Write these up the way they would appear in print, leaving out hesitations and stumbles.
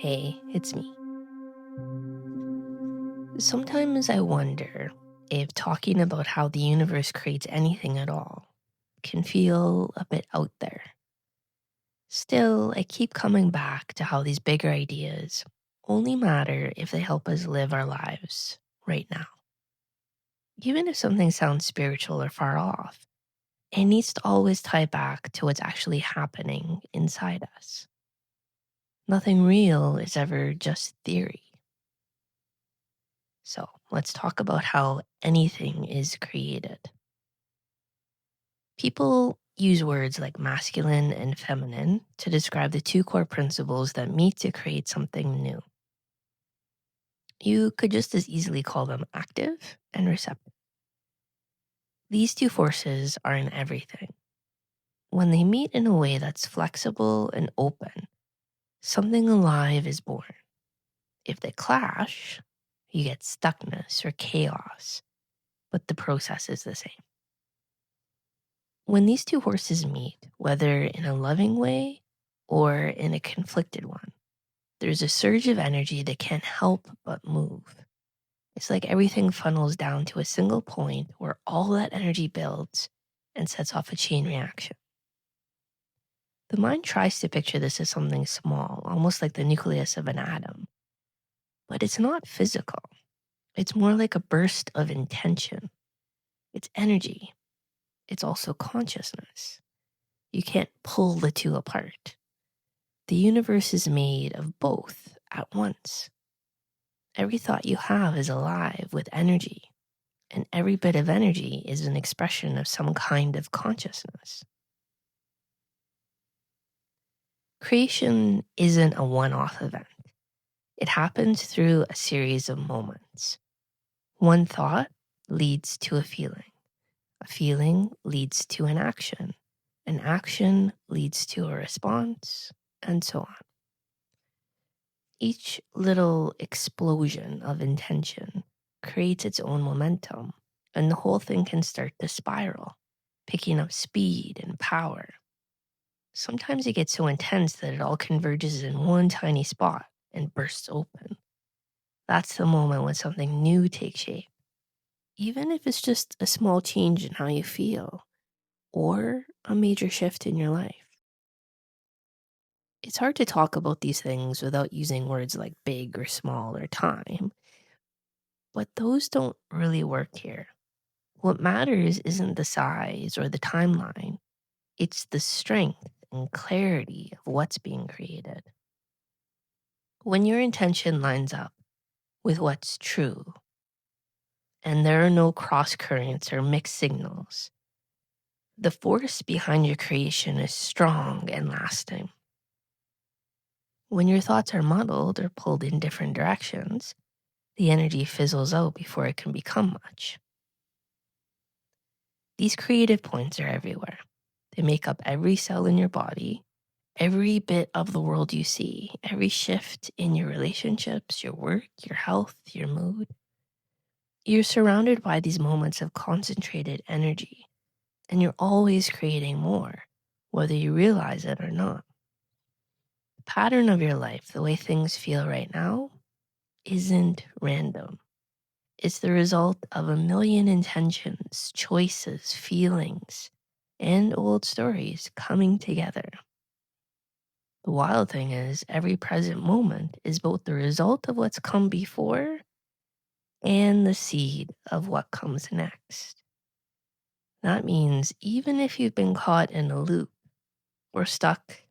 Hey, it's me. Sometimes I wonder if talking about how the universe creates anything at all can feel a bit out there. Still, I keep coming back to how these bigger ideas only matter if they help us live our lives right now. Even if something sounds spiritual or far off, it needs to always tie back to what's actually happening inside us. Nothing real is ever just theory. So let's talk about how anything is created. People use words like masculine and feminine to describe the two core principles that meet to create something new. You could just as easily call them active and receptive. These two forces are in everything. When they meet in a way that's flexible and open, something alive is born. If they clash, you get stuckness or chaos, but the process is the same. When these two horses meet, whether in a loving way or in a conflicted one, there's a surge of energy that can't help but move. It's like everything funnels down to a single point where all that energy builds and sets off a chain reaction. The mind tries to picture this as something small, almost like the nucleus of an atom, but it's not physical. It's more like a burst of intention. It's energy. It's also consciousness. You can't pull the two apart. The universe is made of both at once. Every thought you have is alive with energy, and every bit of energy is an expression of some kind of consciousness. Creation isn't a one-off event. It happens through a series of moments. One thought leads to a feeling leads to an action leads to a response, and so on. Each little explosion of intention creates its own momentum, and the whole thing can start to spiral, picking up speed and power. Sometimes it gets so intense that it all converges in one tiny spot and bursts open. That's the moment when something new takes shape, even if it's just a small change in how you feel or a major shift in your life. It's hard to talk about these things without using words like big or small or time, but those don't really work here. What matters isn't the size or the timeline, it's the strength and clarity of what's being created. When your intention lines up with what's true, and there are no cross currents or mixed signals, the force behind your creation is strong and lasting. When your thoughts are muddled or pulled in different directions, the energy fizzles out before it can become much. These creative points are everywhere. They make up every cell in your body, every bit of the world you see, every shift in your relationships, your work, your health, your mood. You're surrounded by these moments of concentrated energy, and you're always creating more, whether you realize it or not. The pattern of your life, the way things feel right now, isn't random. It's the result of a million intentions, choices, feelings, and old stories coming together. The wild thing is, every present moment is both the result of what's come before and the seed of what comes next. That means even if you've been caught in a loop or stuck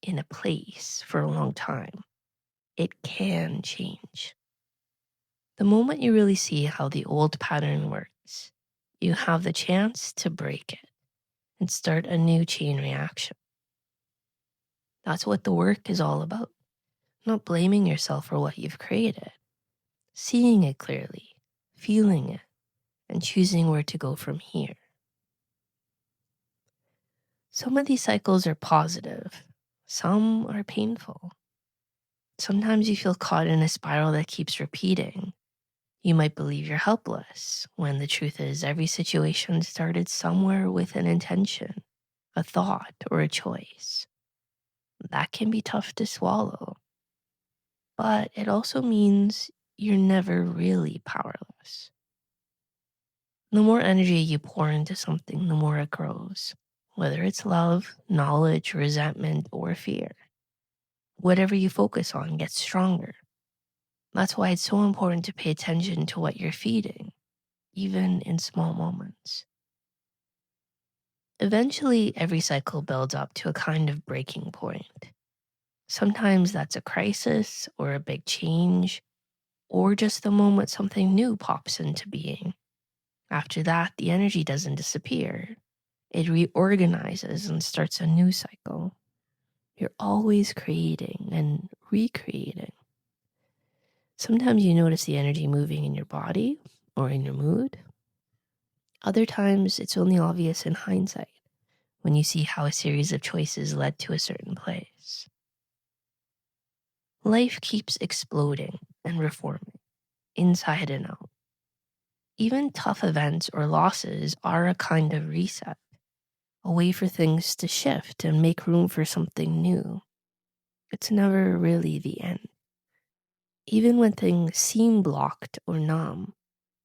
in a place for a long time, it can change. The moment you really see how the old pattern works, you have the chance to break it and start a new chain reaction. That's what the work is all about. Not blaming yourself for what you've created, seeing it clearly, feeling it, and choosing where to go from here. Some of these cycles are positive, some are painful. Sometimes you feel caught in a spiral that keeps repeating. You might believe you're helpless, when the truth is every situation started somewhere with an intention, a thought, or a choice. That can be tough to swallow. but it also means you're never really powerless. The more energy you pour into something, the more it grows, whether it's love, knowledge, resentment, or fear. Whatever you focus on gets stronger. That's why it's so important to pay attention to what you're feeding, even in small moments. Eventually, every cycle builds up to a kind of breaking point. Sometimes that's a crisis or a big change, or just the moment something new pops into being. After that, the energy doesn't disappear. It reorganizes and starts a new cycle. You're always creating and recreating. Sometimes you notice the energy moving in your body or in your mood. Other times it's only obvious in hindsight when you see how a series of choices led to a certain place. Life keeps exploding and reforming, inside and out. Even tough events or losses are a kind of reset, a way for things to shift and make room for something new. It's never really the end. Even when things seem blocked or numb,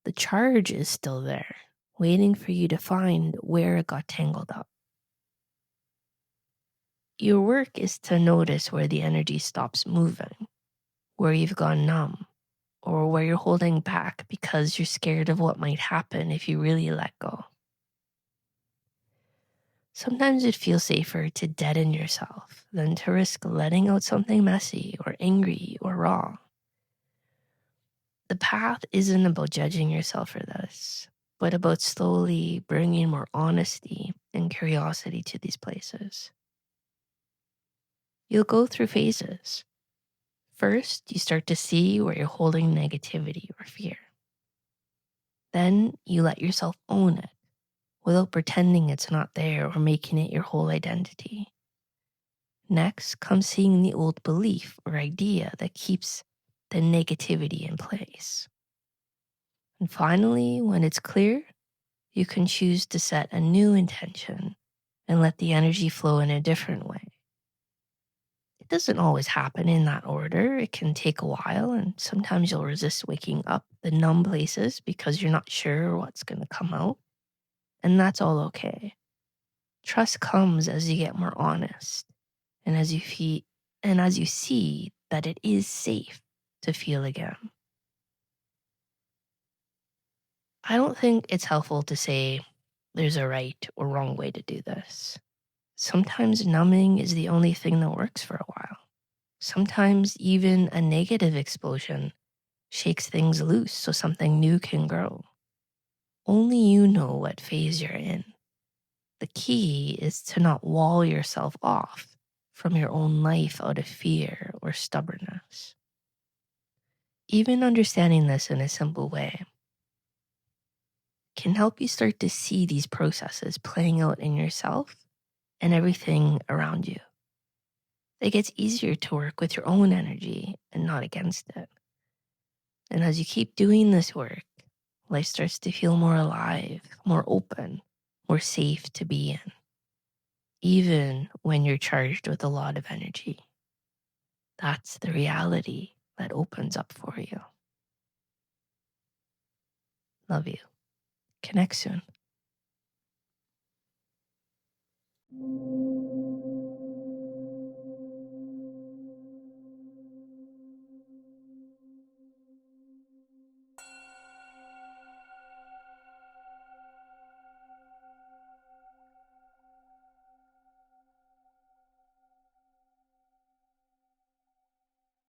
the charge is still there, waiting for you to find where it got tangled up. Your work is to notice where the energy stops moving, where you've gone numb, or where you're holding back because you're scared of what might happen if you really let go. Sometimes it feels safer to deaden yourself than to risk letting out something messy or angry or raw. The path isn't about judging yourself for this, but about slowly bringing more honesty and curiosity to these places. You'll go through phases. First, you start to see where you're holding negativity or fear. Then you let yourself own it without pretending it's not there or making it your whole identity. Next comes seeing the old belief or idea that keeps the negativity in place. And finally, when it's clear, you can choose to set a new intention and let the energy flow in a different way. It doesn't always happen in that order. It can take a while, and sometimes you'll resist waking up the numb places because you're not sure what's going to come out. And that's all okay. Trust comes as you get more honest and as you see that it is safe to feel again. I don't think it's helpful to say there's a right or wrong way to do this. Sometimes numbing is the only thing that works for a while. Sometimes even a negative explosion shakes things loose so something new can grow. Only you know what phase you're in. The key is to not wall yourself off from your own life out of fear or stubbornness. Even understanding this in a simple way can help you start to see these processes playing out in yourself and everything around you. It gets easier to work with your own energy and not against it. And as you keep doing this work, life starts to feel more alive, more open, more safe to be in, even when you're charged with a lot of energy. That's the reality that opens up for you. Love you. Connect soon.